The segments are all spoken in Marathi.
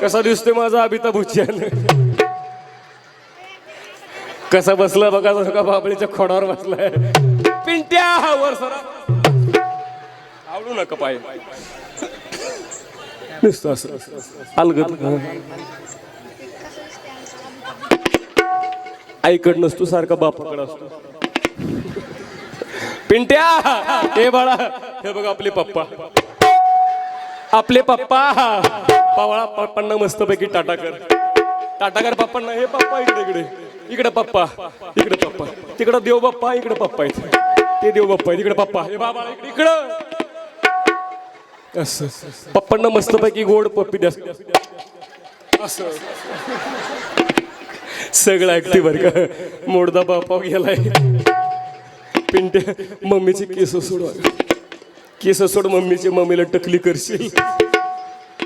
कसा दिसतोय माझा अमिताभ बच्चन. कसा बसला बघा का बाबळीच्या खोडावर बसलाय. पिंट्या वर सरा आवडू नका पाय नुसतं असं अलगद. आईकड नसतो सारखा बापाकडे असतो. पिंट्या हे बाळा हे बघ आपले पप्पा. आपले पप्पा पावळा पप्पांना मस्तपैकी टाटाकर पप्पांना. हे पप्पा इकडे इकडे इकडे पप्पा इकडे पप्पा तिकडे देव बाप्पा इकडे पप्पा इथे ते देव बाप्पा तिकडे पप्पा. हे बाबा इकडं असं पप्पांना मस्तपैकी गोड पप्पी द्या असं सगळं ऐकते बरं का. मोडदा बापा गेलाय. पिंट्या मम्मीचे केस सोड केस सोड मम्मीचे. मम्मीला टकली करशील.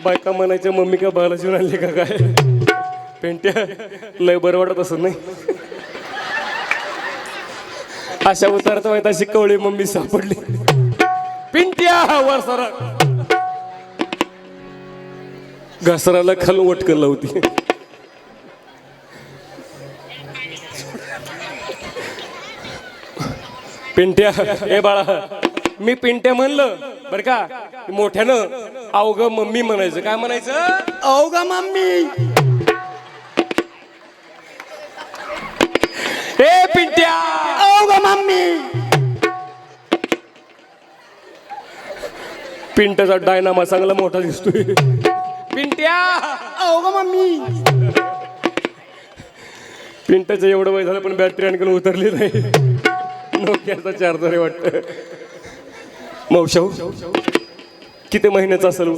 बायका म्हणायच्या मम्मी का बाला जेवण आणली का काय. पिंट्या लय बरं वाटत असं नाही. अशा उतारता माहिती अशी कवळी मम्मी सापडली. पिंट्या वर सरा घसराला खाल वटकन लावती. पिंट्या ए बाळा मी पिंट्या म्हणलं बर का मोठ्यानं अवघ मम्मी म्हणायचं. काय म्हणायचं. अवघ मम्मी. ए पिंट्या अवघ मम्मी. पिंट्याचा डायनामा चांगला मोठा दिसतोय. पिंट्या अवघ मम्मी. पिंट्याचं एवढं वय झालं पण बॅटरी आणखी उतरली नाही. नोकियाचा चार्जर आहे वाटतं. मौशाऊ किती महिन्याचा असेल.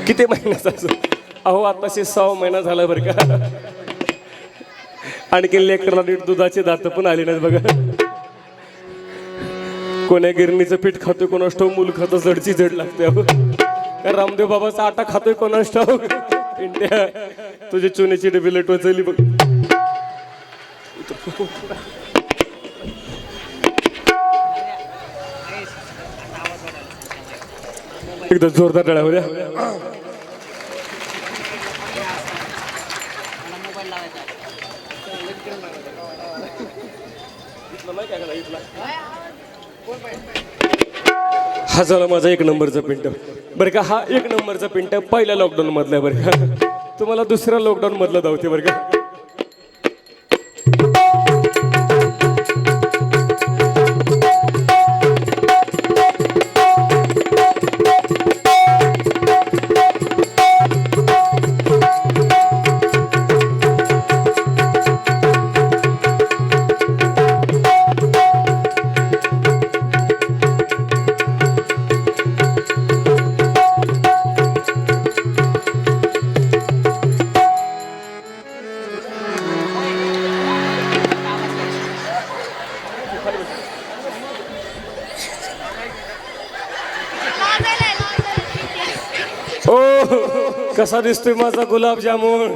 किती महिन्याचा असेल. अहो आताशे 6 महिना झाला बरं का. आणखी लेकरला नीट दुधाचे दात पण आले नाहीत बघा. कोण्या गिरणीचं पीठ खातोय कोणास ठाऊक. मूल खातं जडची जड लागते. अहो रामदेव बाबाचा आटा खातोय कोणास ठाऊक. पिंट्या तुझी चुन्याची डबी लेट वाचली बघ. एकदा जोरदार टाळ्या होत्या. हा झाला माझा 1 नंबरचा पिंट बरं का. हा 1 नंबरचा पिंट पहिल्या लॉकडाऊन मधला बरं का. तुम्हाला दुसऱ्या लॉकडाऊन मधला धावते बरं का. कसा दिसतोय माझा गुलाबजामुन.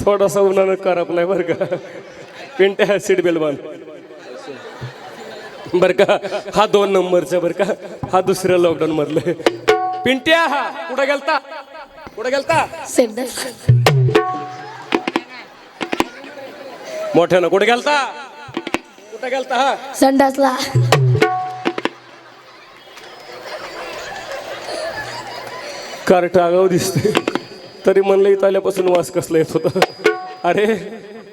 थोडासा उन्हानं करपलाय बर का. पिंट्या सीट बेल्ट बांध बर का. हा 2 नंबरचा बर का. हा दुसऱ्या लॉकडाऊन मधलं. पिंट्या कुठे गेलता कुठे गेलता. मोठ्यानं कुठे गेलता कुठे गेलता. हा संडासला. कार्ट आगाव दिसते तरी म्हणलं इथं आल्यापासून वास कसला येत होता. अरे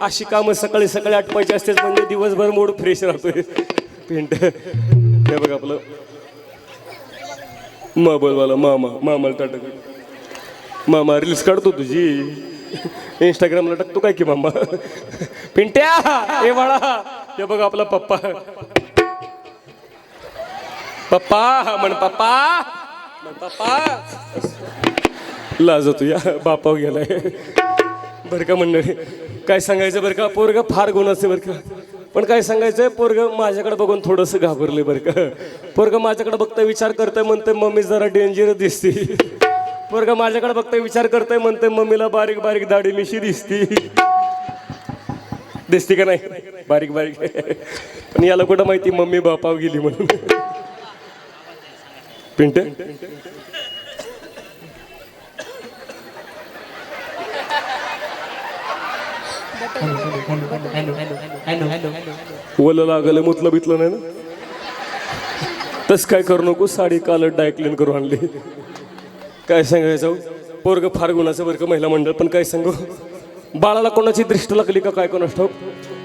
अशी कामं सकाळी सकाळी आटपायची असतेच म्हणजे दिवसभर मूड फ्रेश राहतोय. पिंट हे बघ आपलं मोबाईलवाला मामाला टाटक. मामा रील्स काढतो तुझी इंस्टाग्रामला टाकतो काय की मामा. पिंट्या हे बाळा हे बघ आपला पप्पा. पप्पा म्हण पप्पा म्हण पप्पा. लाजतो या बापाव गेलाय बरं का मंडळी. काय सांगायचं बरं का. पोरग फार गुणाचे बरं का. पण काय सांगायचंय पोरग माझ्याकडे बघून थोडंसं घाबरले बरं का. पोरग माझ्याकडे बघतंय विचार करतंय म्हणतंय मम्मी जरा डेंजर दिसती. पोरग माझ्याकडे बघतंय विचार करतंय म्हणतंय मम्मीला बारीक बारीक दाढी मिशी दिसती. दिसती का नाही बारीक बारीक. पण याला कुठं माहिती मम्मी बापाव गेली म्हणून. पिंट वलं लागलं मुतलं बितलं नाही ना तस काय करू नको. साडी कालट डायक्लीन करू आणली. काय सांगायचं पोरग फार गुणाचं बरं का महिला मंडळ. पण काय सांगू बाळाला कोणाची दृष्ट लागली का काय कोणास ठाऊक.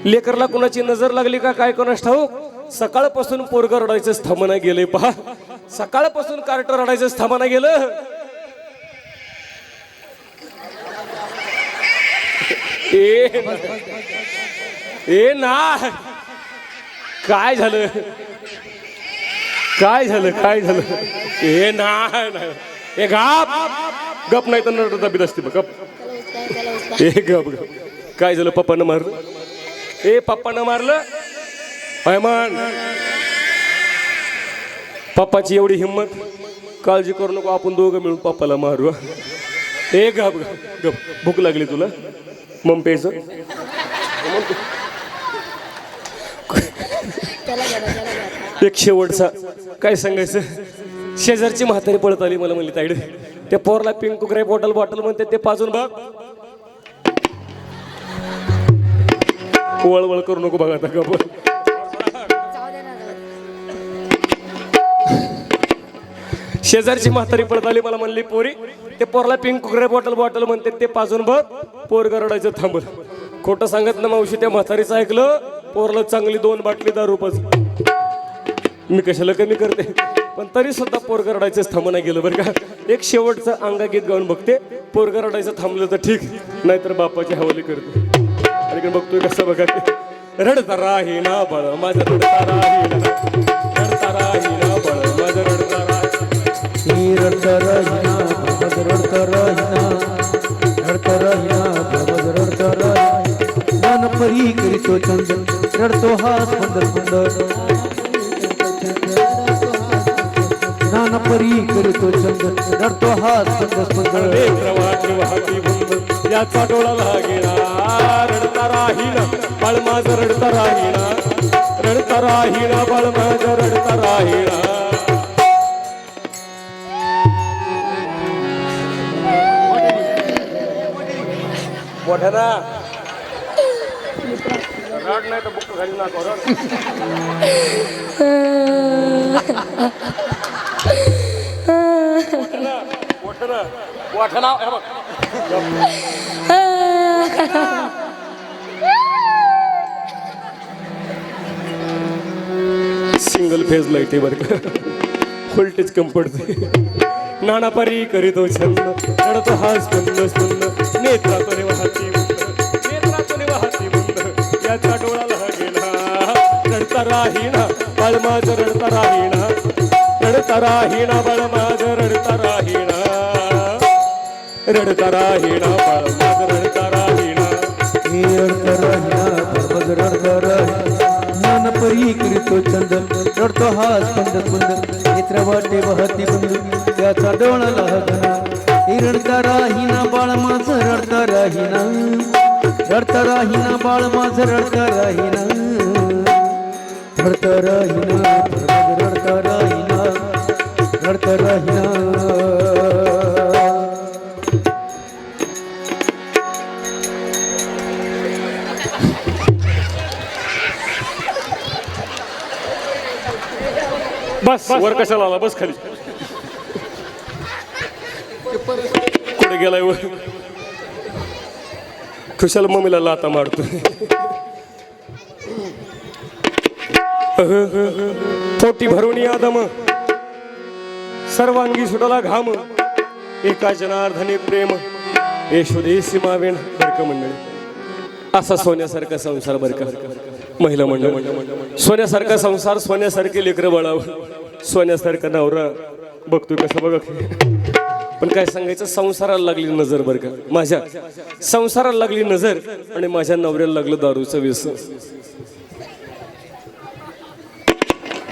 लेकरला कोणाची नजर लागली का काय कोणास ठाऊक. सकाळपासून पोरग रडायचंच थांबना गेले. पहा सकाळपासून कार्ट रडायचंच थांबना गेलं. ए ना काय झालं काय झालं काय झालं. ए नाही ए गप गप नाही तर नरड दाबीत असते बघ गप. ए गप गप. काय झालं पप्पानं मारलं. ए पप्पानं मारलं. अयमान पप्पाची एवढी हिंमत. काळजी करू नको आपण दोघं मिळून पप्पाला मारू. ए गप गप गप. भूक लागली तुला मग प्यायचं. एक शेवटचा काय सांगायचं. शेजारची म्हातारी पळत आली मला म्हणली ताईडे त्या पोरला पिंक कुकराई बॉटल म्हणते ते पाजून बघ. वळवळ करू नको बघा आता गप. शेजारची म्हातारी पळत आली मला म्हणली पोरी ते पोरला पिंक कुकराई बॉटल म्हणते ते पाजून बघ. पोर रडायचं थांबल. खोटं सांगत ना मावशी त्या म्हातारीचं ऐकलं. पोरला चांगली 2 बाटली दारू पाज. मी कशाला कमी करते पण तरी सुद्धा पोरग रडायचंच थांबना गेलं बरं का. एक शेवटचं अंगा गीत गाऊन बघते. पोरग रडायचं थांबलं तर ठीक नाहीतर बापाची हवाली करते. आणि बघतोय कसं बघा रडता राही ना बळ माझं रडता राही ना रडता राही ना बळ माझं रडता राही रडता राहिना रडता राहिना रडता राहिना रडता राहिना मन परी करीतो चंद रडतो हा सुंदर सुंदर नान परी करीतो चंद रडतो हा सुंदर सुंदर वाहती बुंद याचा डोळा लागेना रडता राहीना बाळ माझं रडता राहीना रडता राहीना बाळ माझं रडता राहीना. मोठ्याना रड नाही तर बुक घाली ना रड. मोठ्याना सिंगल फेज लाईट आहे बरं का. व्होल्टेज कम पडते. नाना परी करीतो छंद रडतो हास बंद सुंद नेत्रातून वाहती वाहती बुंद याचा डोळा लागेला रडता राहीना बाळ माझं रडता राहीना रडता राहीना बाळ माझं रडता राहीना रडता राहीना बाळ माझं रडता राहीना रडता राहिना पर्वत रडता राहिना मन परी करीतो चंद रडतो हा स्पंद कुंद नेत्र वाटे वाहती बुंद त्याचा डोळा लागना रडता राहिना बाळ माझं रडता राहिना रडता राहिना बाळ माझं रडता राहिना रडता राहिना पर्वत रडता राहिना रडता राहिना. बस वर कशाला आला बस खाली. कुठे गेलाय वर खुशाल मम्मीला लाता मारतो. पोटी भरून या दम सर्वांगी सुटला घाम एका जनार्दनी प्रेम येशुदेसी मावेण बरक मंडळी. असा सोन्यासारखा संसार बरं का महिला मंडळ. सोन्यासारखा संसार सोन्यासारखे लेकरं बाळावं सोन्यासारखा नवरा बघतोय कसं बघ. पण काय सांगायचं संसाराला लागली नजर बरं का. माझ्या संसाराला लागली नजर आणि माझ्या नवऱ्याला लागलं दारूचं व्यसन.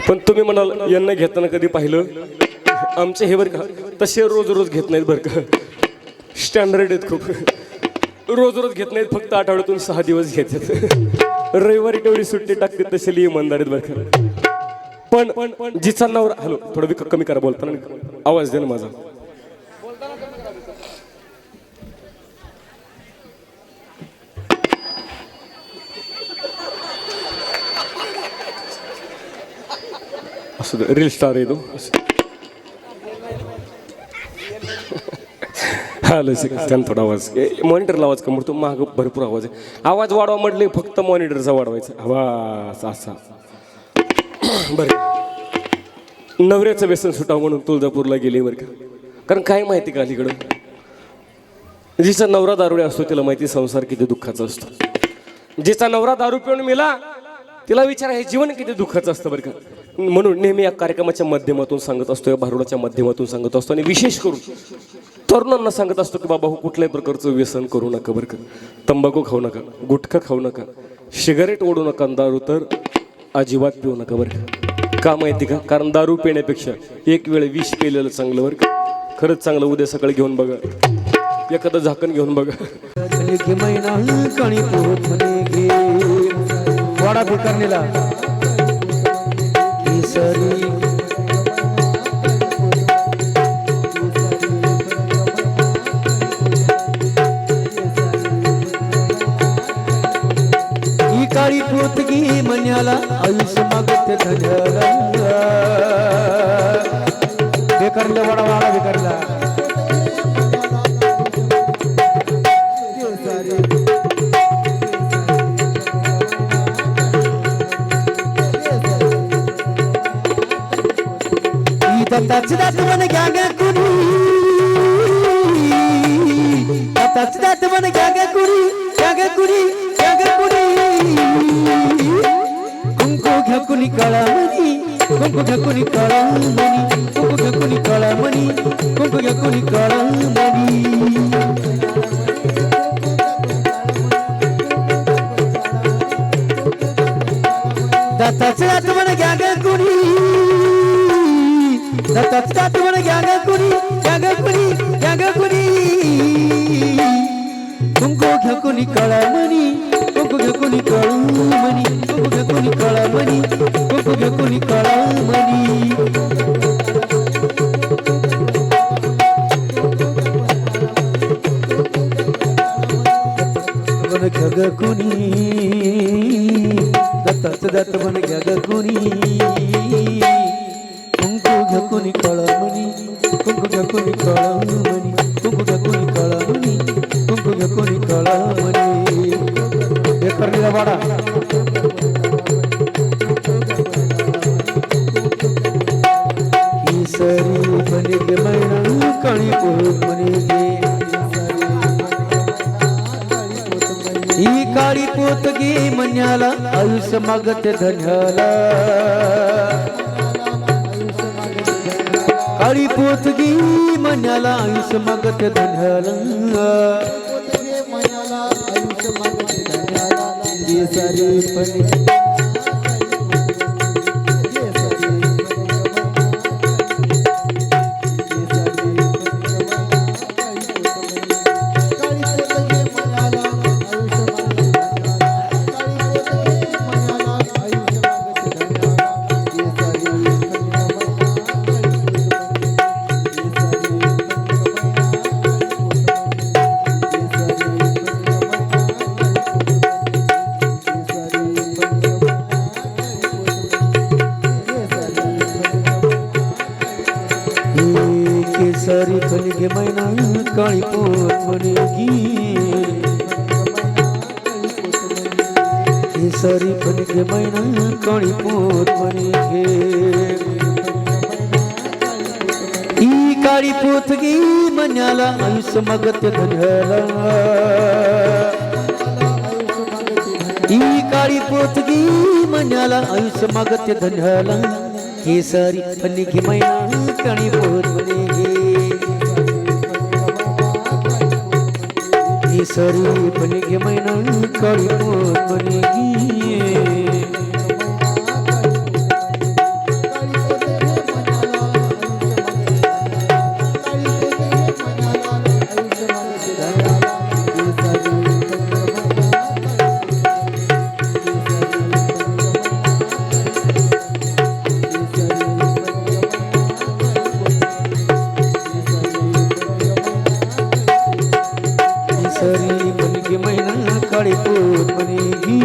पण तुम्ही म्हणाल यांना घेताना कधी पाहिलं. आमचे हे बरं का तसे रोज रोज घेत नाहीत बरं का. स्टँडर्ड आहेत खूप. रोज रोज घेत नाहीत फक्त आठवड्यातून 6 दिवस घेतात. रविवारी तेवढी सुट्टी टाकते तसे लिहि इमानदार आहेत बरं का. पण जिचा नवरा हॅलो थोडं कमी करा बोलताना आवाज दे ना माझा. असू दे, रील स्टार आहे तो. हॅलो त्यांना थोडा आवाज मॉनिटरला आवाज कमी पडतो, माग भरपूर आवाज आहे. आवाज वाढवा म्हटले फक्त मॉनिटरचा वाढवायचा आवाज असा. बरं, नवऱ्याचं व्यसन सुटावं म्हणून तुळजापूरला गेले बरं का. कारण काय माहिती का, अलीकडं जिचा नवरा दारुडे असतो तिला माहिती संसार किती दुःखाचा असतो. जिचा नवरा दारू पिऊन मेला तिला विचार हे जीवन किती दुःखाचं असतं बरं का. म्हणून नेहमी या कार्यक्रमाच्या माध्यमातून सांगत असतो, या भारुडाच्या माध्यमातून सांगत असतो, आणि विशेष करून तरुणांना सांगत असतो की बाबा हो, कुठल्याही प्रकारचं व्यसन करू नका बरं का. तंबाखू खाऊ नका, गुटखा खाऊ नका, सिगारेट ओढू नका, दारू तर अजिबात पिऊ नका बरं का. का माहिती का, कारण दारू पिण्यापेक्षा एक वेळ विष पेलेलं चांगलं बरं का. खरंच चांगलं. उद्या सकाळी घेऊन बघा, एखादं झाकण घेऊन बघा. महिना कणी पोहत म्हणे घे वाडा भिकारलेला केसरी. ही काळी पोतगी मन्याला आयुष्य मागत धन्याला. बेकारला वाडा वाडा बेकारला. दत्ताची दात मन घ्या ग कुणी, दत्ताची दात मन घ्या ग कुणी, घ्या ग कुणी, घ्या ग कुणी. कुंकू घ्या कुणी काळा मणी, कुंकू घ्या कुणी काळा मणी, कुंकू घ्या कुणी काळा मणी, कुंकू घ्या कुणी काळा मणी. दत्ताची दात मन घ्या ग कुणी, दत्ताची दात मन घ्या ग कुणी, घ्या ग कुणी, घ्या ग कुणी. कुंकू घ्या कुणी काळा मणी, कुंकू घ्या कुणी काळा मणी, कुंकू घ्या कुणी काळा मणी, कुंकू घ्या कुणी काळा मणी. मन घ्या ग कुणी, दत्ताचं दात मन घ्या ग कुणी. कुंकू घ्या कुणी काळा मणी, कुंकू घ्या कुणी काळा मणी, कुंकू घ्या कुणी काळा मणी, कुंकू घ्या कुणी काळा मणी. हे करलेला वाडा केसरी म्हणे गे मैना काळी पोत म्हणे गे. ही काळी पोत गे मन्याला आयुष्य मागत धन्याला. काळी पोतगी मन्याला आयुष्य मागत धन्याला. केसरी फलगे मैना काळी पोत म्हणे गी. केसरी फलगे मैना काळी पोत म्हणे गे. ही काळी पोतगी मन्याला आयुष्य मागत धन्याला. ही काळी पोतगी मन्याला आयुष्य मागत धन्याला. केसरी फलगे मैना काळी पोत म्हणे गे. केसरी फलगे मैना काळी पोत म्हणे गे. केसरी फलगे मैना काळी पोत म्हणे गी.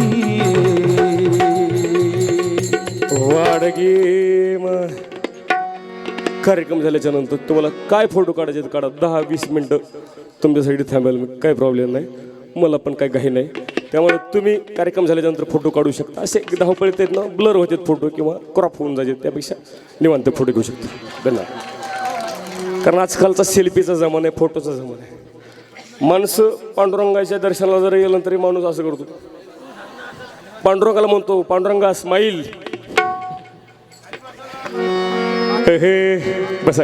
कार्यक्रम झाल्याच्या नंतर तुम्हाला काय फोटो काढायचे काढा 10-20 मिनटं तुमच्यासाठी थांबायला मी काही प्रॉब्लेम नाही, मला पण काही घाई नाही. त्यामुळे तुम्ही कार्यक्रम झाल्याच्यानंतर फोटो काढू शकता. असे धावपळीत आहेत ना, ब्लर होतात फोटो किंवा क्रॉप होऊन जायचे, त्यापेक्षा निवांत फोटो घेऊ शकतो. धन्यवाद. कारण आजकालचा सेल्फीचा जमाना आहे, फोटोचा जमाना आहे. माणसं पांडुरंगाच्या दर्शनाला जर गेलं तरी माणूस असं करतो, पांडुरंगाला म्हणतो पांडुरंगा स्माईल. हे बसा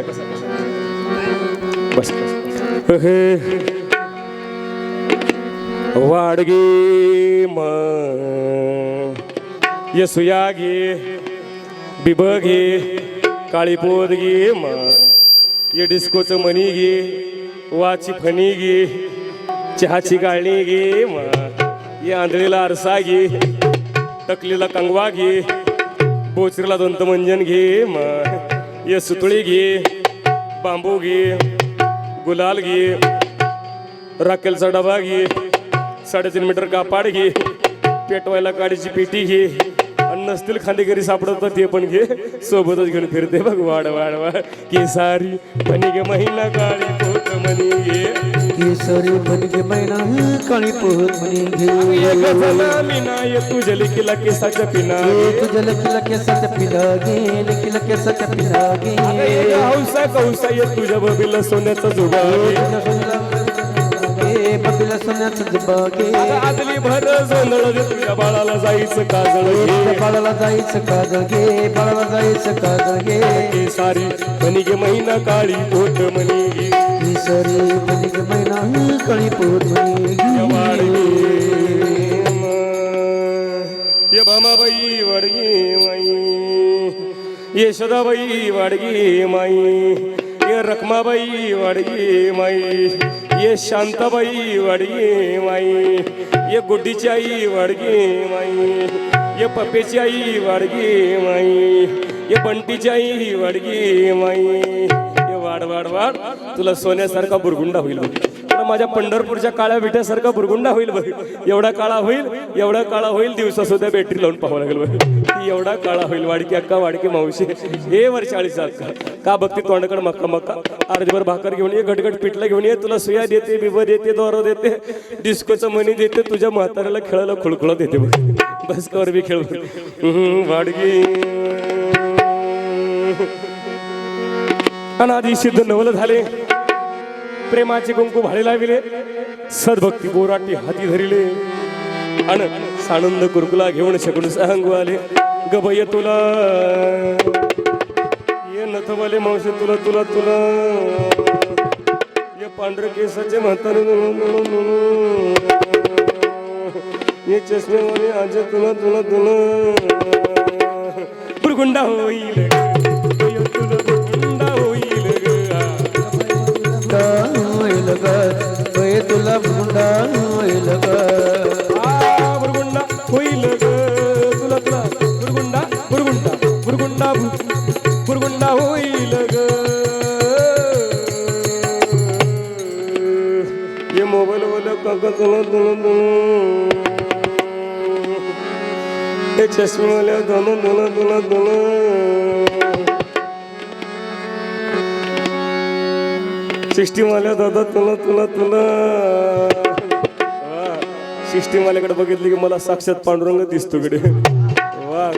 बस हे वाडगे म यसुया गे बिबगे काळी पोद गे म ये डिस्कोचं मनी गे वाची फणी गे चहाची गाळणी गे म ये आंधळीला आरसा घे टकलीला कंगवा घे बोचरीला दंतमंजन घे म ये सुतळी घे बांबू घे गुलाल घे राखेलचा डबा घे 3.5 मीटर कापाड घे पेटवायला काडीची पेटी घे आणि नसतील खांदेकरी सापडत तर ते पण घे सोबतच घेऊन फिरते बघ वाड वाड वाड केसारी मनी गे महिना काळी पोत मनी घे केसरी बनगे मैना काळी पोहत म्हणे घे मीना ये तुझ्या लेकीला केसाच्या पिना तुझ्या लकीला केसाच्या पिला गे लकीला केसाच्या पिला गे हौसा कौसा ये तुझ्या बबीला सोन्याचा जुडा बबीला सोन्याचा जुबा गे आदली भर जोंधळ दे तुझ्या बाळाला जायचं काजळ घे बाळाला जायचं काजळ घे बाळाला जायचं काजळ घे केसारी मनी गे महिना काळी पोत मनी घे केसरी बनगे मैना काळी पोहत म्हणे ये भामाबाई वाडगी माई यशोदाबाई वाडगी माई ये रखमाबाई वाडगी माई ये शांताबाई वाडगी माई ये गुड्डीची आई वाडगी माई ये पप्पेची आई वाडगी माई ये बंटीची आई वाडगी माई ये वाड वाड वाड तुला सोन्यासारखा बुरगुंडा होईल बघ, तुला माझ्या पंढरपूरच्या काळ्या विट्यासारखा बुरगुंडा होईल बघ. एवढा काळा होईल दिवसा सुद्धा बॅटरी लावून पाहावं लागेल बघ. एवढा काळा होईल. वाडकी अक्का वाडकी मावशी हे वर 40 अक्का का बघते तोंडाकडे मक्का मक्का अर्धभर भाकर घेऊन ये घटघट पिठला घेऊन ये तुला सुया देते बिब देते दोरा देते डिस्कोचं मनी देते तुझ्या म्हाताऱ्याला खेळायला खुळखुळा देते बघ. बस कवर बी खेळ वाडगी अनादी सिद्ध नवल झाले प्रेमाचे कुंकू भाळे लाविले सद्भक्ती बोराटी हाती धरिले अन सानंद कुरकुला घेऊन शकून सांगू आले गबय तुला ये नथवाले मावशी तुला तुला तुला ये पांढरे केसाचे म्हातारे ये चष्मेवाले आज तुला तुला तुला बुरगुंडा होईल तुला बुरगुंडा होईल बुरगुंडा होईल तुला तुला बुरगुंडा बुरगुंडा बुरगुंडा बुरगुंडा होईल ग ये मोबाईल वाला काका तुला तुला तुला हे चष्मे वाल्या तुला तुला तुला तुला सिस्टीम वाल्या दादा तुला तुला तुला सिस्टीम वाल्याकडे बघितली की मला साक्षात पांडुरंग दिसतो कडे वा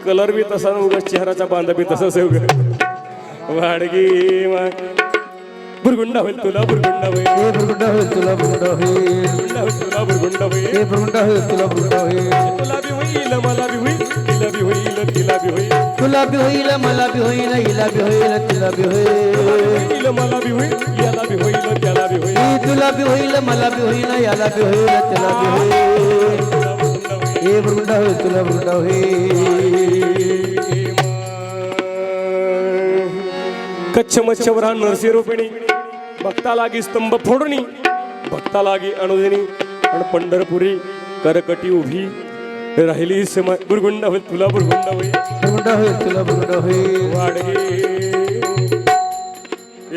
कलर बी तसा उगा चेहराचा बांधा बी तसाच आहे उगा वाडगी बुरगुंडा होईल तुला बुरगुंडा होईल बुरगुंडा होईल तुला बुरगुंडा होईल तुला बुरगुंडा होईल बुरगुंडा होईल तुला बुरगुंडा होईल तुला बी होईल मला बी होईल तिला बी होईल तिला बी होईल तुला बी होईल मला बी होईल हिला बी होईल तिला बी होईल मला बी होईल याला बी होईल त्याला बी होईल तुला बी होईल मला बी होईल याला बी होईल त्याला बी होईल हे बुरगुंडा होईल तुला बुरगुंडा होईल कच्छ मच्छवरा नरसी रोपिणी भक्ता लागी स्तंभ फोडणी भक्ता लागी अनुदिनी आणि पंढरपुरी करकटी उभी राहिली सेमा बुरगुंडा होईल तुला बुरगुंडा होईल बुरगुंडा होईल तुला बुरगुंडा होईल वाडगे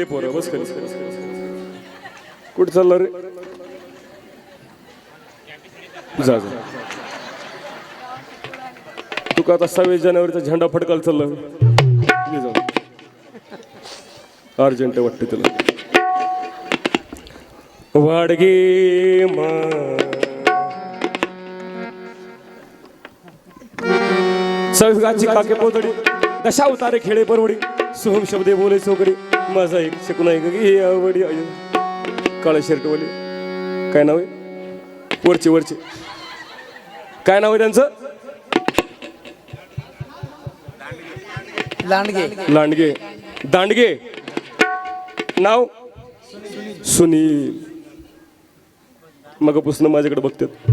ए पोरं बस करीस कुठं चाललं रे जा जा तू का आता 26 जानेवारीचा झेंडा फडकायला चाललं ये जाऊ अर्जंट वाटते तुला. वाडगे मा सविगाची काके पोतडी दशा उतारे खेळे परवडी सोहम शब्दे बोले चोकडी माझा एक शकून ऐक ही आवडी. काळा शर्ट वाले काय नाव आहे वरचे वरचे काय नाव आहे त्यांचं लांडगे दांडगे नाव सुनील. मग पुसणं माझ्याकडे बघतात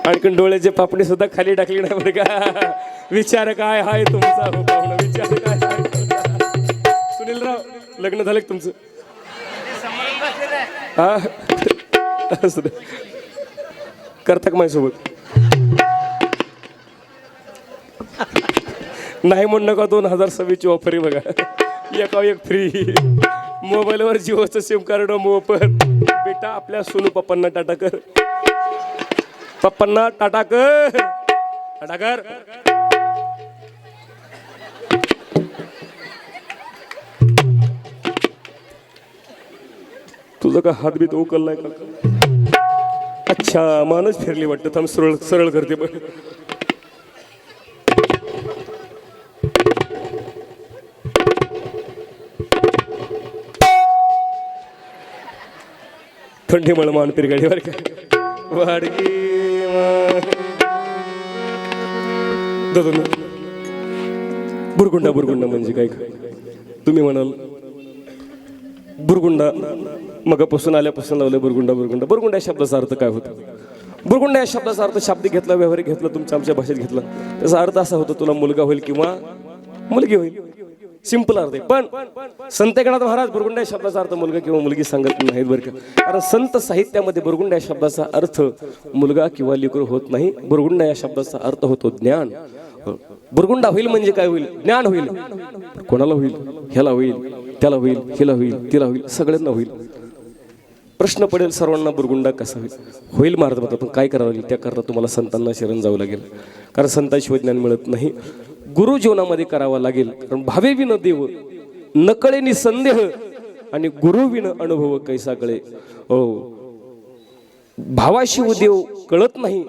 आणखीन डोळ्याचे पापणी सुद्धा खाली टाकली नाही बरं का. विचार काय हाय तुमचा हो पाहुणा विचार काय हाय तुमचा. सुनीलराव लग्न झालं का तुमचं हा असं दे. करता का माझ्यासोबत नाही म्हणू नका. 2026 ऑफर आहे बघा एका एक फ्री मोबाईलवर जिओचं सिम कार्ड मोफत. बेटा आपल्या सोनू पप्पांना टाटा कर पप्पांना टाटा कर टाटा कर. तुझं का हात बीत उकललाय का. अच्छा मानच फिरली वाटतं थांब सरळ सरळ करते पण. थंडी मला मान पिरगाडीवर का वाडगी बुरगुंडा बुरगुंडा म्हणजे काय तुम्ही म्हणाल बुरगुंडा मगापासून आल्यापासून लावलं बुरगुंडा बुरगुंडा. बुरगुंडा या शब्दाचा अर्थ काय होतो. बुरगुंडा या शब्दाचा अर्थ शाब्दिक घेतला व्यवहारिक घेतला तुमच्या आमच्या भाषेत घेतला त्याचा अर्थ असा होतो तुला मुलगा होईल किंवा मुलगी होईल. सिंपल अर्थ आहे. पण संत एकनाथ महाराज बुरगुंडा या शब्दाचा अर्थ मुलगा किंवा मुलगी सांगत नाहीत बरं का. कारण संत साहित्यामध्ये बुरगुंडा या शब्दाचा अर्थ मुलगा किंवा लेकरू होत नाही. बुरगुंडा या शब्दाचा अर्थ होतो ज्ञान. बुरगुंडा होईल म्हणजे काय होईल ज्ञान होईल. कोणाला होईल ह्याला होईल त्याला होईल हिला होईल तिला होईल सगळ्यांना होईल. प्रश्न पडेल सर्वांना बुरगुंडा कसा होईल होईल महाराज म्हणतात. पण काय करावं लागेल त्याकरता तुम्हाला संतांना शरण जावं लागेल. कारण संतांशिवाय ज्ञान मिळत नाही. गुरु जीवनामध्ये करावा लागेल. कारण भावे विन देव नकळे निसंदेह आणि गुरु विन अनुभव कैसा कळे. हो भावाशिव देव कळत नाही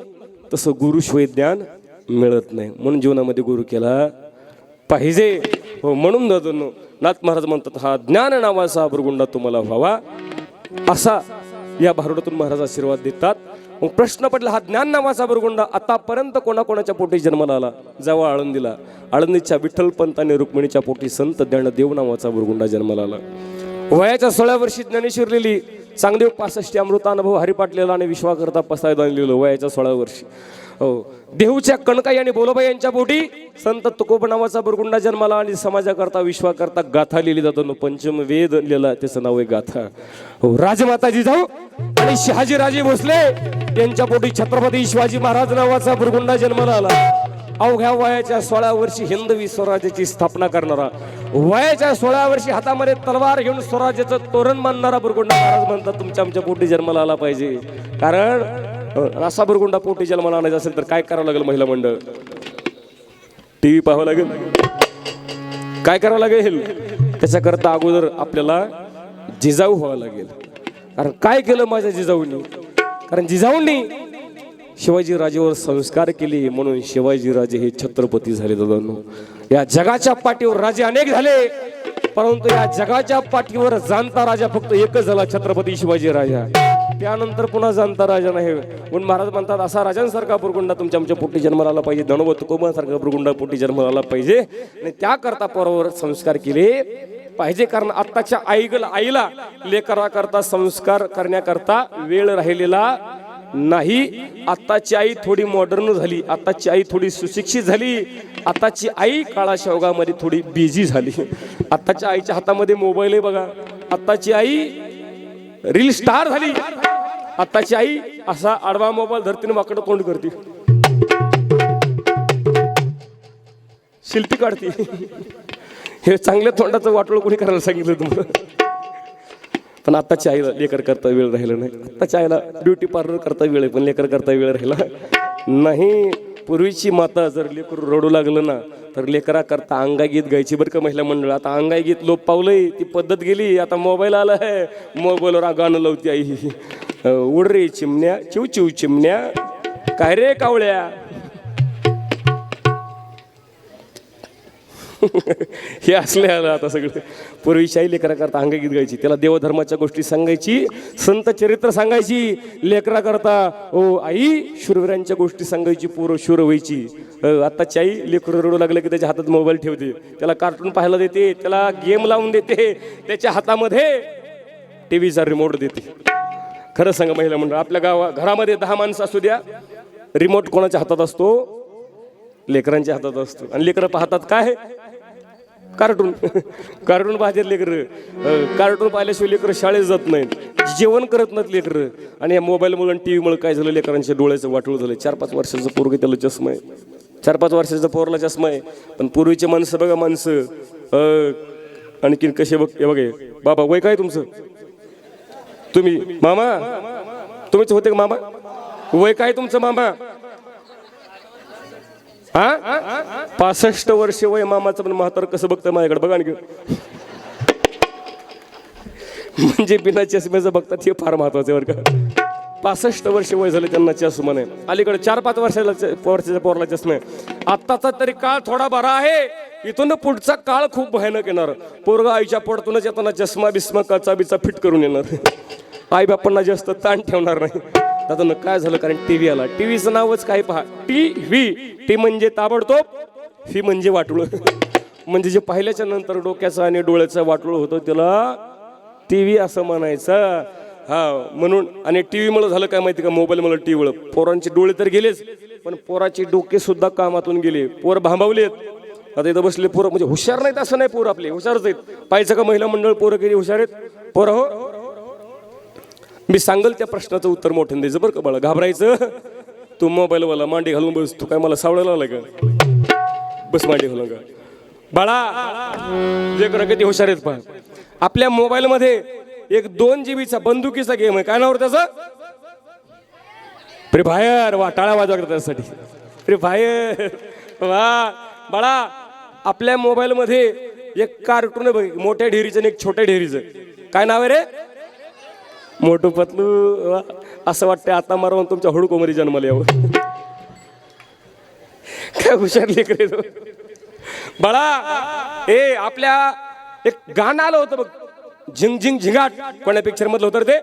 तसं गुरुशिवाय ज्ञान मिळत नाही. म्हणून जीवनामध्ये गुरु केला पाहिजे. हो म्हणून दादांनो नाथ महाराज म्हणतात हा ज्ञान नावाचा बुरगुंडा तुम्हाला व्हावा असा या भारुडातून महाराज आशीर्वाद देतात. मग प्रश्न पडला हा ज्ञान नावाचा बुरगुंडा आतापर्यंत कोणाकोणाच्या पोटी जन्माला आला. जवळ आळंदीला आळंदीच्या विठ्ठलपंत आणि रुक्मिणीच्या पोटी संत ज्ञानदेव नावाचा बुरगुंडा जन्माला आला. वयाच्या 16 वर्षी ज्ञानेश्वर लिहिली. चांगदेव 65 अमृतानुभव हरिपाटलेला आणि विश्वाकर्ता पसायदान लिहिलं वयाच्या 16 वर्षी. हो देहूच्या कणकाई आणि बोलोबाई यांच्या पोटी संत तुकोबा नावाचा बुरगुंडा जन्माला आणि समाजाकरता विश्वाकरता गाथा लिहिली जातो. पंचम वेद लिहिला त्याचं नाव आहे गाथा. हो राजमाता जिजाऊ आणि शहाजी राजे भोसले यांच्या पोटी छत्रपती शिवाजी महाराज नावाचा बुरगुंडा जन्माला आला. अवघ्या वयाच्या 16 वर्षी हिंदवी स्वराज्याची स्थापना करणारा वयाच्या 16 वर्षी हातामध्ये तलवार घेऊन स्वराज्याचं तोरण मानणारा बुरगुंडा महाराज म्हणतात तुमच्या आमच्या पोटी जन्माला आला पाहिजे. कारण असा बुरगुंडा पोटी जन्माला आणायचा असेल तर काय करावं लागेल. महिला मंडळ टीव्ही पाहावं लागेल. काय करावं लागेल त्याच्याकरता अगोदर आपल्याला जिजाऊ व्हावं लागेल. कारण काय केलं माझ्या जिजाऊंनी. कारण जिजाऊंनी शिवाजी राजेवर संस्कार केले म्हणून शिवाजी राजे हे छत्रपती झाले. दादांनो या जगाच्या पाठीवर राजे अनेक झाले परंतु या जगाच्या पाठीवर जाणता राजा फक्त एकच झाला छत्रपती शिवाजी राजा. त्यानंतर पुन्हा जाणता राजा नाही. म्हणून महाराज म्हणतात असा राजांसारखा बुरगुंडा तुमच्या आमच्या पोटी जन्माला आला पाहिजे. धनव तुकोबांसारखा बुरगुंडा पोटी जन्माला आला पाहिजे आणि त्याकरता पोरावर संस्कार केले पाहिजे. कारण आत्ताच्या आईला लेकरा करता संस्कार करण्याकरता वेळ राहिलेला नाही. आत्ताची आई थोडी मॉडर्न झाली. आत्ताची आई थोडी सुशिक्षित झाली. आत्ताची आई काळाशोगामध्ये थोडी बिझी झाली. आत्ताच्या आईच्या हातामध्ये मोबाईल आहे बघा. आत्ताची आई रील स्टार झाली. आत्ताची आई असा आडवा मोबाईल धरतीने वाकडं तोंड करते शिल्पी काढते. हे चांगल्या तोंडाचं वाटोळ कोणी करायला सांगितलं तुम्हाला. पण आत्ताच्या आईला लेकर करता वेळ राहिला नाही. आत्ताच्या आईला ब्युटी पार्लर करता वेळ आहे पण लेकर करता वेळ राहिला नाही. पूर्वीची माता जर लेकर रडू लागलं ना तर लेकरा करता अंगाई गीत गायची बरं का महिला मंडळ. आता अंगाई गीत लोप पावलंय, ती पद्धत गेली. आता मोबाईल आला आहे, मोबाईलवर गाणं लावती आई. उड रे चिमण्या चिव चिव चिमण्या, काय रे कावळ्या. हे असले आलं आता सगळं. पूर्वीच्या आई लेकरा करता अंगगीत गायची, त्याला देवधर्माच्या गोष्टी सांगायची, संत चरित्र सांगायची. लेकरा करता ओ आई शूरवीरांच्या गोष्टी सांगायची, पोरं शूर व्हायची. आत्ताची आई लेकरं रडू लागलं की त्याच्या हातात मोबाईल ठेवते, त्याला कार्टून पाहायला देते, त्याला गेम लावून देते, त्याच्या हातामध्ये टीव्हीचा रिमोट देते. खरं सांगा महिला मंडळ, आपल्या घरामध्ये 10 माणसं असू द्या, रिमोट कोणाच्या हातात असतो? लेकरांच्या हातात असतो. आणि लेकरं पाहतात काय? कार्टून. कार्टून पाहतात लेकरं. कार्टून पाहिल्याशिवाय लेकरं शाळेत जात नाहीत, जेवण करत नाहीत लेकरं. आणि या मोबाईलमुळे आणि टीव्हीमुळे काय झालं, लेकरांच्या डोळ्याचं वाटोळ झालं. 4-5 वर्षाचं पोरगं त्याला चष्मा आहे, 4-5 वर्षाचा पोरला चष्मा आहे. पण पूर्वीचे माणसं बघा, माणसं आणखीन कसे बघे. बाबा वय काय तुमचं? तुम्ही मामा, तुम्हीच होते का मामा? वय काय तुमचं मामा? 65 वर्ष वय मामाचं. पण म्हातार कसं बघतं माझ्याकडे बघा आणखी. म्हणजे बिना चष्म्याचं बघतात, हे फार महत्वाचं आहे बरं का. 65 वर्ष वय झाले त्यांना चष्मा नाही. अलीकडे 4-5 वर्षाच्या पोरला चष्मा आहे. आत्ताचा तरी काळ थोडा बरा आहे, इथून पुढचा काळ खूप भयानक येणार. पोरगा आईच्या पोटातूनच येताना चष्मा बिस्मा काचा बिचा फिट करून येणार. आई बापांना जास्त ताण ठेवणार नाही. दादा काय झालं, कारण टीव्ही आला. टीव्हीचं नावच काय पहा, टीव्ही. टी म्हणजे ताबडतोब, फी म्हणजे वाटोळ. म्हणजे जे पाहिल्याच्या नंतर डोक्याचं आणि डोळ्याचं वाटोळ होतं त्याला टीव्ही असं म्हणायचं. म्हणून. आणि टीव्हीमुळे झालं काय माहिती का, मोबाईलमुळे टीव्हीमुळे पोरांचे डोळे तर गेलेच, पण पोराचे डोके सुद्धा कामातून गेले. पोर भांबावलेत. आता इथं बसले पोरं म्हणजे हुशार नाहीत असं नाही, पोर आपले हुशारच आहेत. पाहिजे का महिला मंडळ पोरं किती हुशार आहेत पोरं. हो, मी सांगल त्या प्रश्नाचं उत्तर मोठ्याने द्यायचं बरं का बाळा. घाबरायचं तू मोबाईलवाला मांडी घालून बस. तू काय मला सावळायला आलाय का? बस मांडी घालून का बाळा. लेकरं किती हुशार आहेत पहा. आपल्या मोबाईलमध्ये एक 2 GB बंदुकीचा गेम आहे. काय नाव त्याचं? Free fire. वा, टाळा वाजवा त्यासाठी. Free fire. वा बाळा, आपल्या मोबाईलमध्ये एक कार्टून आहे बघ, मोठ्या ढेरीचं आणि एक छोट्या ढेरीचं. काय नाव आहे रे? मोटू पतलू. असं वाटतं आता मारून तुमच्या हुडकोमरी जन्माला यावं. काय हुशार लेकरे तो बाळा. आपल्या एक गाणं आलं होतं बघ, झिंग झिंग झिंगाट. कोण्या पिक्चर मधलं होतं ते?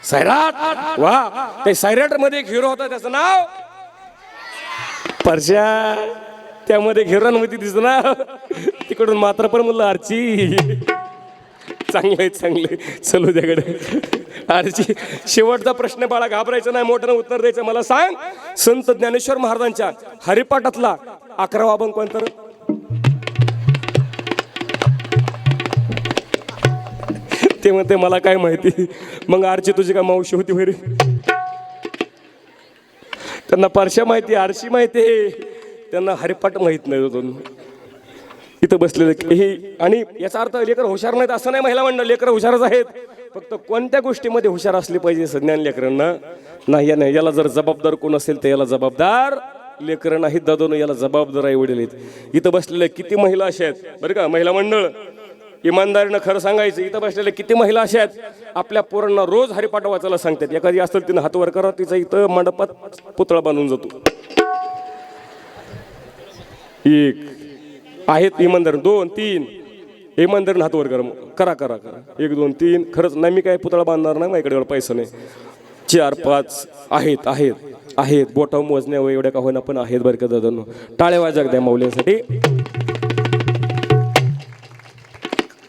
सैराट. वा, ते सैराट मध्ये एक हिरो होता, त्याचं नाव परश्या. त्यामध्ये हिरोमध्ये दिसत ना, तिकडून मात्र पण म्हणलं आरची. चांगलंय चांगलंय, चलू त्याकडे. आरची. शेवटचा प्रश्न बाळा, घाबरायचं नाही, मोठ्यानं उत्तर द्यायचं. मला सांग, संत ज्ञानेश्वर महाराजांच्या हरिपाठातला 11वा अभंग कोणता? ते म्हणते मला काय माहिती. मग आरची तुझी काय मावशी होती वगैरे? त्यांना परश्या माहिती, आरशी माहिती, त्यांना हरिपाठ माहित नाही होतो. इथं बसलेले हे. आणि याचा अर्थ लेकर हुशार नाहीत असं नाही महिला मंडळ, लेकर हुशारच आहेत. फक्त कोणत्या गोष्टीमध्ये हुशार असली पाहिजे ज्ञान लेकरांना नाही. याला जर जबाबदार कोण असेल तर याला जबाबदार लेकरं नाहीत दादोनं, याला जबाबदार आई वडील आहेत. इथं बसलेले किती महिला अशा आहेत बरं का महिला मंडळ, इमानदारीनं खरं सांगायचं. इथं बसलेले किती महिला अशा आहेत आपल्या पोरांना रोज हरिपाठ वाचायला सांगतात. एखादी असेल तिनं हात वर करा, तिचा इथं मंडपात पुतळा बांधून जातो. एक आहेत इमानदार, 2, 3 इमानदारीनं हात वर करा. 1, 2, 3. खरंच नाही, मी काय पुतळा बांधणार नाही, माझ्याकडे एवढा पैसा नाही. 4, 5 आहेत बोटा मोजण्यावर एवढ्या का होईना पण आहेत बरं का दादांनो. टाळ्या वाजवा द्या माऊलींसाठी.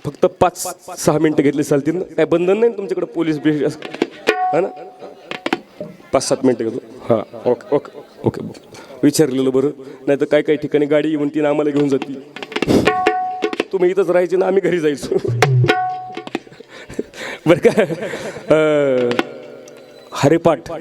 फक्त 5-6 मिनिटं घेतली चालतील ना, काय बंधन नाही तुमच्याकडे. पोलीस बिस हा ना, 5-7 मिनिटं घेतो. हां, ओके. विचारलेलं बरं, नाही तर काही ठिकाणी गाडी येऊन तिने आम्हाला घेऊन जाते. तुम्ही इथंच राहायचे ना, आम्ही घरी जायचो बरं का. हरिपाठ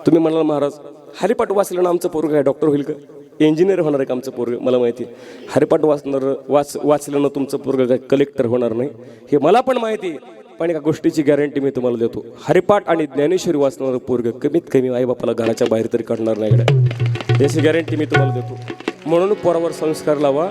तुम्ही म्हणाला महाराज, हरिपाठ वाचलं ना आमचं पोरग काय डॉक्टर होईल का, इंजिनियर होणार आहे का आमचं पोरग? मला माहिती आहे. हरिपाठ वाचलं ना तुमचं पोरग काय कलेक्टर होणार नाही, हे मला पण माहिती आहे. पण एका गोष्टीची गॅरंटी मी तुम्हाला देतो, हरिपाठ आणि ज्ञानेश्वरी वाचणारं पोरग कमीत कमी आई बापाला घराच्या बाहेर तरी काढणार नाही. याची गॅरंटी मी तुम्हाला देतो. म्हणून पोरावर संस्कार लावा.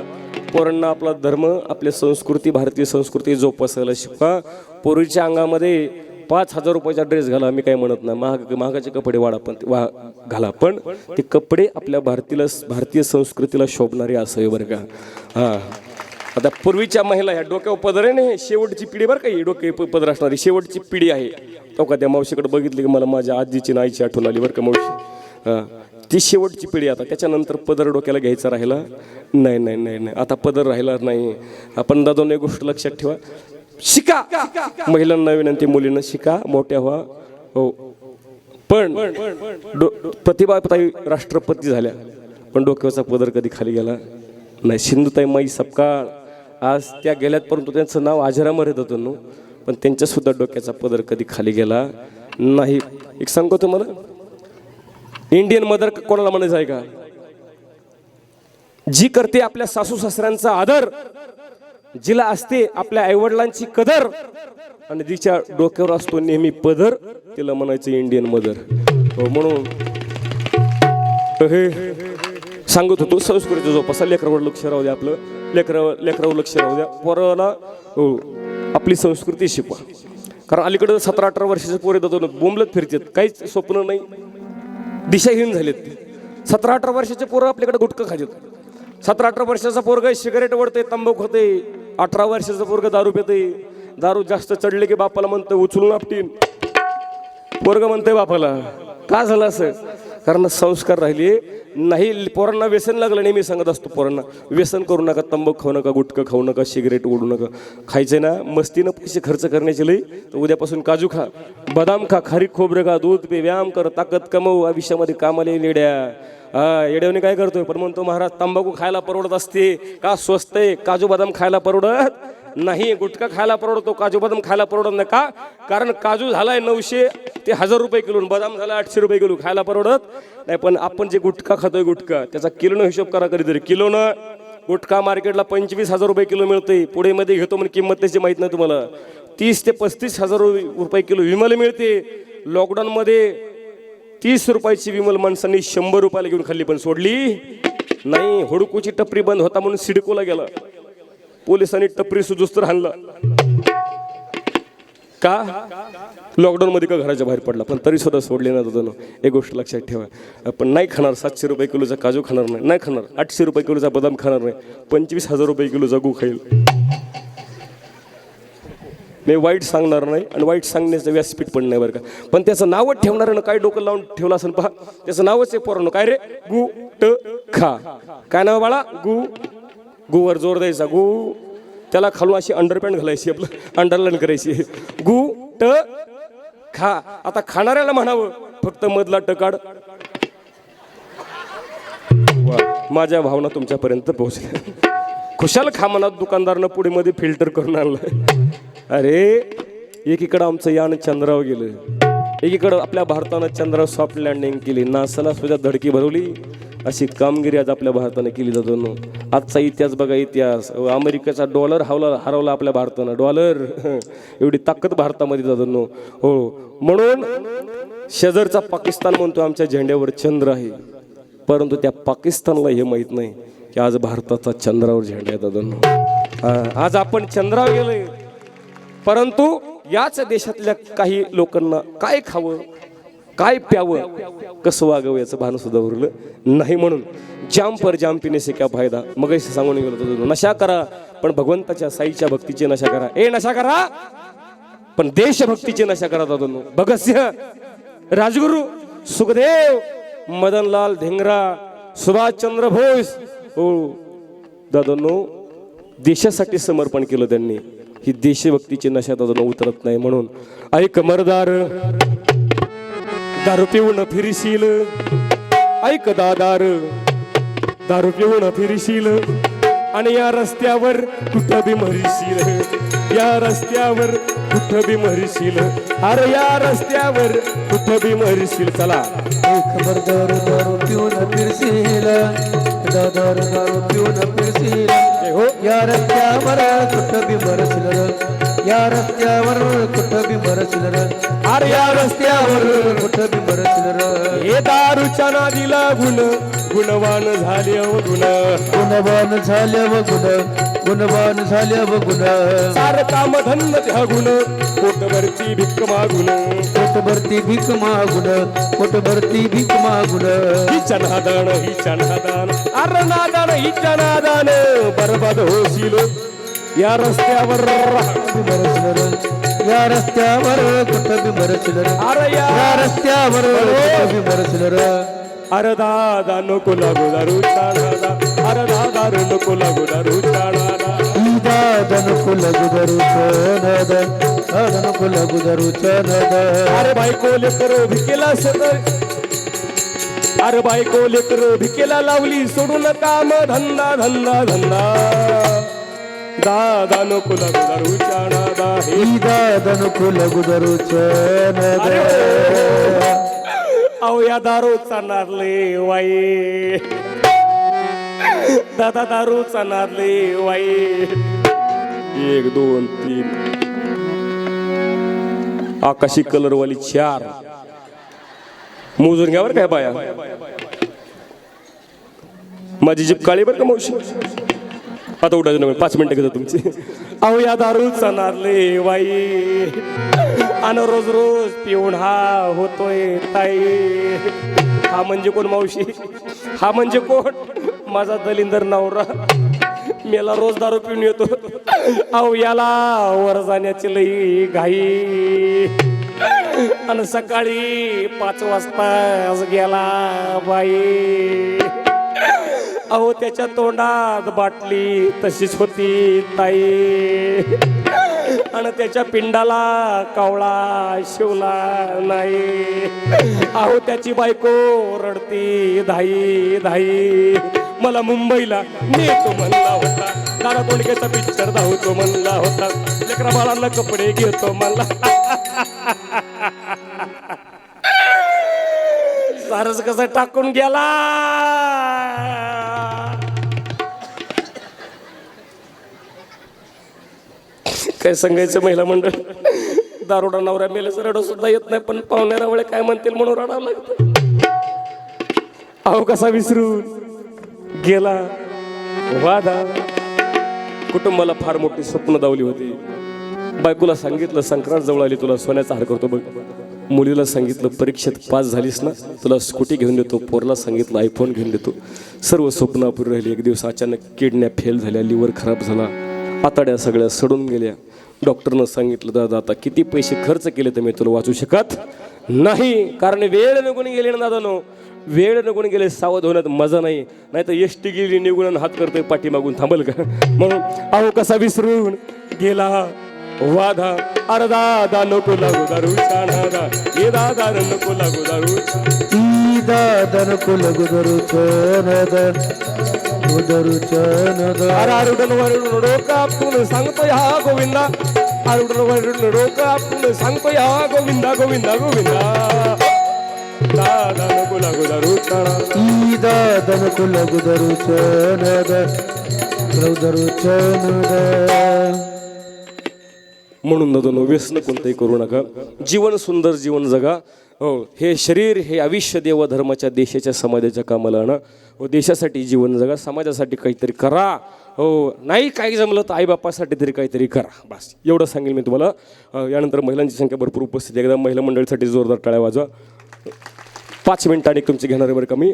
पोरांना आपला धर्म, आपली संस्कृती, भारतीय संस्कृती जोपासायला शिकवा. पूर्वीच्या अंगामध्ये 5,000 रुपयाचा ड्रेस घाला, मी काही म्हणत नाही, महागाचे कपडे घाला, पण ते कपडे आपल्या भारतीय संस्कृतीला शोभणारे असावे बरं का. हां, आता पूर्वीच्या महिला ह्या डोक्यावर पदर आहे ना, शेवटची पिढी बरं का, ही डोके पदर असणारी शेवटची पिढी आहे. तो का त्या मावशीकडे बघितली की मला माझ्या आजीची आईची आठवण आली बरं का मावशी. हां, ती शेवटची पिढी. आता त्याच्यानंतर पदर डोक्याला घ्यायचा राहिला नाही, आता पदर राहिला नाही. आपण दादोन एक गोष्ट लक्षात ठेवा, शिका. महिलांना विनंती, मुलींना शिका, मोठ्या व्हा. हो, पण प्रतिभाताई राष्ट्रपती झाल्या, पण डोक्याचा पदर कधी खाली गेला नाही. सिंधुताई माई सपकाळ आज त्या गेल्यात, परंतु त्यांचं नाव आजरामर येत होतं, पण त्यांच्यासुद्धा डोक्याचा पदर कधी खाली गेला नाही. एक सांगतो तुम्हाला, इंडियन मदर कोणाला म्हणायचं आहे का? जी करते आपल्या सासू सासऱ्यांचा आदर, जिला असते आपल्या आईवडिलांची कदर, आणि जिच्या डोक्यावर असतो नेहमी पदर, तिला म्हणायचं इंडियन मदर. म्हणून हे सांगत होतो, संस्कृती जोपासा, लेकरावर लक्ष राहू द्या, आपलं लेकरावर लक्ष राहू द्या, पोराला आपली संस्कृती शिकवा. कारण अलीकडं 17-18 वर्षाचे पोरे जातो बोंबलत फिरतात, काहीच स्वप्न नाही, दिशाहीन झालेत. 17-18 वर्षाचे पोरं आपल्याकडे गुटखा खातात. 17-18 वर्षाचा पोरगा सिगारेट ओढते, तंबाखू होते. 18 वर्षाचा पोरगा दारू पिते. दारू जास्त चढले की बापाला म्हणतं उचलून आपटीन. पोरगा म्हणतंय बापाला, का झालं असं? कारण संस्कार राहिले नाही. पोरांना व्यसन लागलं नाही. मी सांगत असतो पोरांना, व्यसन करू नका, तंबाखू खाऊ नका, गुटखं खाऊ नका, सिगरेट ओढू नका. खायचं ना मस्तीनं पैसे खर्च करण्याचे लई, तर उद्यापासून काजू खा, बदाम खा, खारीक खोबरं खा, दूध पे, व्यायाम कर, ताकद कमव, आयुष्यामध्ये कामाला येड्या. येड्यावने काय करतोय? पण म्हणतो महाराज तंबाखू खायला परवडत असते का? स्वस्त आहे. काजू बदाम खायला परवडत नाही, गुटखा खायला परवडतो, काजू बदाम खायला परवडत नाही. का? कारण काजू झालाय 900 ते 1000 रुपये किलो, बदाम झाला 800 रुपये किलो, खायला परवडत नाही. पण आपण जे गुटखा खातोय, गुटखा त्याचा किलोनं हिशोब करा कधीतरी. किलोनं गुटखा मार्केटला 25,000 रुपये किलो मिळते. पुढे मध्ये घेतो म्हणजे किंमत त्याची माहित नाही तुम्हाला. 30 ते 35,000 रुपये किलो विमल मिळते. लॉकडाऊनमध्ये 30 रुपयाची विमल माणसांनी 100 रुपयाला घेऊन खाल्ली, पण सोडली नाही. हुडकूची टपरी बंद होता म्हणून सिडकोला गेला, पोलिसांनी टपरी सुजुस्तर आणला. का? लॉकडाऊन मध्ये का घराच्या बाहेर पडला, पण तरी सुद्धा सोडले ना दादा. एक गोष्ट लक्षात ठेवा, आपण नाही खाणार 700 रुपये किलोचा काजू खाणार नाही खाणार, 800 रुपये किलोचा बदाम खाणार नाही, 25,000 रुपये किलोचा गहू खाईल. मी वाईट सांगणार नाही आणि वाईट सांगण्याचं व्यासपीठ पण नाही बरं का. पण त्याचं नावच ठेवणाऱ्यानं काय डोकं लावून ठेवलं असेल पहा. त्याचं नावच आहे पोरांनो, काय रे? गु ट खा. काय नाव बाळा? गुवर जोर द्यायचा, गु. त्याला खालून अशी अंडरपॅन्ट घालायची, आपलं अंडरलाईन करायची, गु ट खा. आता खाणाऱ्याला म्हणावं फक्त मधला टकाड. माझ्या भावना तुमच्यापर्यंत पोहोचल्या. खुशाल खा म्हणत दुकानदारनं पुढे मध्ये फिल्टर करून आणलं. अरे एकीकडं आमचं यान चंद्रावर गेलं, एकीकडं आपल्या भारतानं चंद्रावर सॉफ्ट लँडिंग केली, नासाला सुद्धा धडकी भरवली. अशी कामगिरी आज आपल्या भारताने केली जातो. आजचा इतिहास बघा, इतिहास. अमेरिकेचा डॉलर हरवला आपल्या भारतानं. डॉलर एवढी ताकद भारतामध्ये जातो. हो, म्हणून शेजारचा पाकिस्तान म्हणतो आमच्या झेंड्यावर चंद्र आहे, परंतु त्या पाकिस्तानला हे माहीत नाही की आज भारताचा चंद्रावर झेंडा येतात. आज आपण चंद्रावर गेलोय, परंतु याच देशातल्या काही लोकांना काय खावं, काय प्यावं, कसं वागावं याचं भान सुद्धा उरलं नाही. म्हणून जाम पर जाम पिणे से क्या फायदा. मग सांगून गेलो, नशा करा पण भगवंताच्या साईच्या भक्तीची नशा करा. नशा करा पण देशभक्तीची नशा करा. दादोनो, भगतसिंह, राजगुरू, सुखदेव, मदनलाल धिंगरा, सुभाषचंद्र बोस, हो दादोनो, देशासाठी समर्पण केलं त्यांनी. ही देशभक्तीची नशा दादोनो उतरत नाही. म्हणून ऐक मर्दार, दारू पिऊन फिरशील, ऐक दादार, दारू पिऊन फिरशील, आणि या रस्त्यावर कुठं बी मरशील, या रस्त्यावर कुठं बी मरशील, अरे या रस्त्यावर कुठं बी मरशील. चला. एक मर्दार दारू पिऊन फिरशील, दादार दारू पिऊन फिरशील हो या रस्त्यावर कुठं बी मरशील र या रस्त्यावर कुठं बी मरशील र अरे या रस्त्यावर कुठं बी मरशील र हे दारूच्या नादीला गुणवान झाले गुण गुणवान झाल्या व गुणवान झाल्या व गुण सार काम धन्य त्या गुण पोटभरती भिक्क मागुन पोटभरती भीक मागुन पोटभरती भीक मागुन हिच्या नादान अरे नादान हिच्या नादान बरबाद होशील या रस्त्यावर या रस्त्यावर कुठं बी मरशील र अरे या रस्त्यावर कुठं बी मरशील र अरे दादा नको लागू दारूचा नादा अरे दादा नको लागू दारूचा नादा दादा नको लागू दारूचा नादा दादा नको लागू दारूचा नादा अरे बायको लेकर भिकेला सदर अरे बायको लेकर भिकेला लावली सोडून काम धंदा धंदा धंदा दादा नको लागू दारूचा नादा हे दादा नको लागू दारूचा नादा अहो या दारूचा नारले वाई दादा दारूचा नारले वाई 1 2 3 आकाशी कलर वाली 4 मोजून घ्यावर काय बाया माझी जीप काळी बरं का मावशी आता उठायचं नाही 5 मिनिटं घेतो तुमची अहो या दारूचा नारले वाई आणि रोज रोज पिऊन हा होतोय ताई हा म्हणजे कोण मावशी हा म्हणजे कोण माझा दलिंदर नवरा मेला रोज दारू पिऊन येतो अहो याला वर जाण्याची लई घाई आणि सकाळी 5 वाजता गेला बाई अहो त्याच्या तोंडात बाटली तशीच होती ताई आणि त्याच्या पिंडाला कावळा शिवला नाही अहो त्याची बायको रडती धाई धाई मला मुंबईला नेतो म्हणला होता दादा तोंडक्याचा पिक्चर धावतो म्हणला होता लेकरा बाळांना कपडे घेतो म्हणला सारच कसं टाकून गेला काय सांगायचं महिला मंडळ दारोडा नवऱ्या मेल्याचं रडो सुद्धा येत नाही पण पाहुण्याला वेळे काय म्हणतील म्हणून रडावं लागतं अहो कसा विसरून गेला वादा कुटुंबाला फार मोठी स्वप्न दावली होती बायकोला सांगितलं संक्रांत जवळ आली तुला सोन्याचा हार करतो बघ मुलीला सांगितलं परीक्षेत पास झालीस ना तुला स्कूटी घेऊन देतो पोरला सांगितलं आयफोन घेऊन देतो सर्व स्वप्न अपुरी राहिली एक दिवस अचानक किडन्या फेल झाल्या लिव्हर खराब झाला आताड्या सगळ्या सडून गेल्या डॉक्टरनं सांगितलं दादा आता किती पैसे खर्च केले तर मी तुला वाचू शकत नाही कारण वेळ निघून गेली ना दादानो वेळ निघून गेले सावध होण्यात मजा नाही नाही तर एसटी गेली निघून हात करतोय पाठीमागून थांबल का म्हणून अहो कसा विसरून गेला वादा अरे दादा नको लागू दारू नादा हे दादा नको लागू दारू दादा नको लागू दारूचा नादा अरे आरुडन वरुण डोका आपण सांगतो हा गोविंदा आरुडन वरुण डोका आपण सांगतो हा गोविंदा गोविंदा गोविंदा दादा नको लागू दारूचा दादा नको लागू दारूचा नादा दारूचा नादा म्हणून नदनो व्यसन कोणतंही करू नका जीवन सुंदर जीवन जगा हो हे शरीर हे आयुष्य देव धर्माच्या देशाच्या समाजाच्या कामाला आणा हो देशासाठी जीवन जगा समाजासाठी काहीतरी करा हो नाही काही जमलं तर आईबापासाठी तरी काहीतरी करा बस एवढं सांगेल मी तुम्हाला यानंतर महिलांची संख्या भरपूर उपस्थित आहे एकदा महिला मंडळीसाठी जोरदार टाळ्या वाजवा 5 मिनिटांनी तुमची घेणार आहे बरं का मी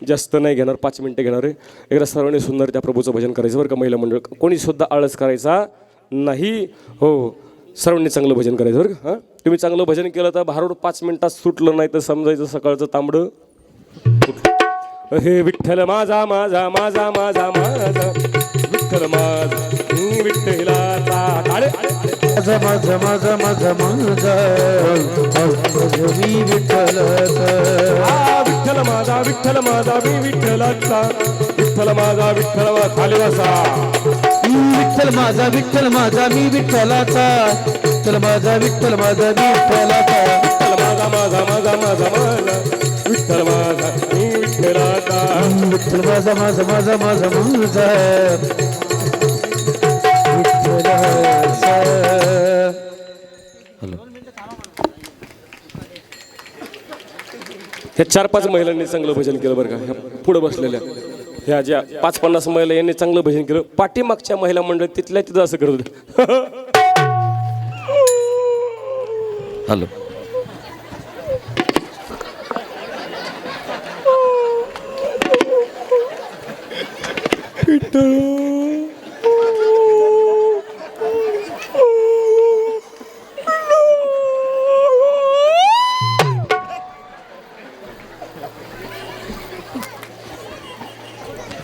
जास्त नाही घेणार 5 मिनिटं घेणार आहे एकदा सर्वांनी सुंदर त्या प्रभूचं भजन करायचं बरं का महिला मंडळ कोणीसुद्धा आळस करायचा नाही हो सर्वांनी चांगलं भजन करायचं बरं का हां तुम्ही चांगलं भजन केलं तर भारूड 5 मिनिटात सुटलं नाही तर समजायचं सकाळचं तांबडं हे विठ्ठल माझा माझा माझा माझा माझा विठ्ठल माझा विठ्ठलाचा माझा माझा माझा माझा माझा मी विठ्ठलाचा विठ्ठल माझा मी विठ्ठलाचा विठ्ठल माझा विठ्ठल खाली बसा विठ्ठल माझा मी विठ्ठलाचा विठ्ठल माझा मी विठ्ठलाचा विठ्ठल माझा माझा माझा माझा माझा विठ्ठल माझा मी विठ्ठलाचा विठ्ठल माझा माझा माझा माझा माझा विठ्ठलाचा. ह्या 4-5 महिलांनी चांगलं भजन केलं बरं का. ह्या पुढे बसलेल्या ह्या ज्या 5-50 महिला यांनी चांगलं भजन केलं. पाठीमागच्या महिला मंडळ तिथल्या तिथं असं करत होते. हॅलो.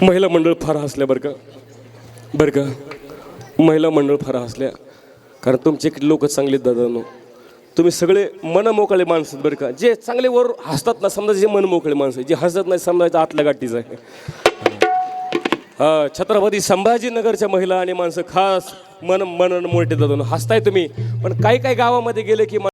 महिला मंडळ फार हसल्या बरं का महिला मंडळ फार हसल्या. कारण तुमचे लोक चांगले दादांनो, तुम्ही सगळे मन मोकळे माणसं बरं का. जे चांगले वर हसतात ना समजा जे मन मोकळे माणसं, जे हसत नाही समजायचं आतल्या गाठीचं आहे. हा छत्रपती संभाजीनगरच्या महिला आणि माणसं खास मन मोठे दादांनो हसताय तुम्ही. पण काही काही गावामध्ये गेले की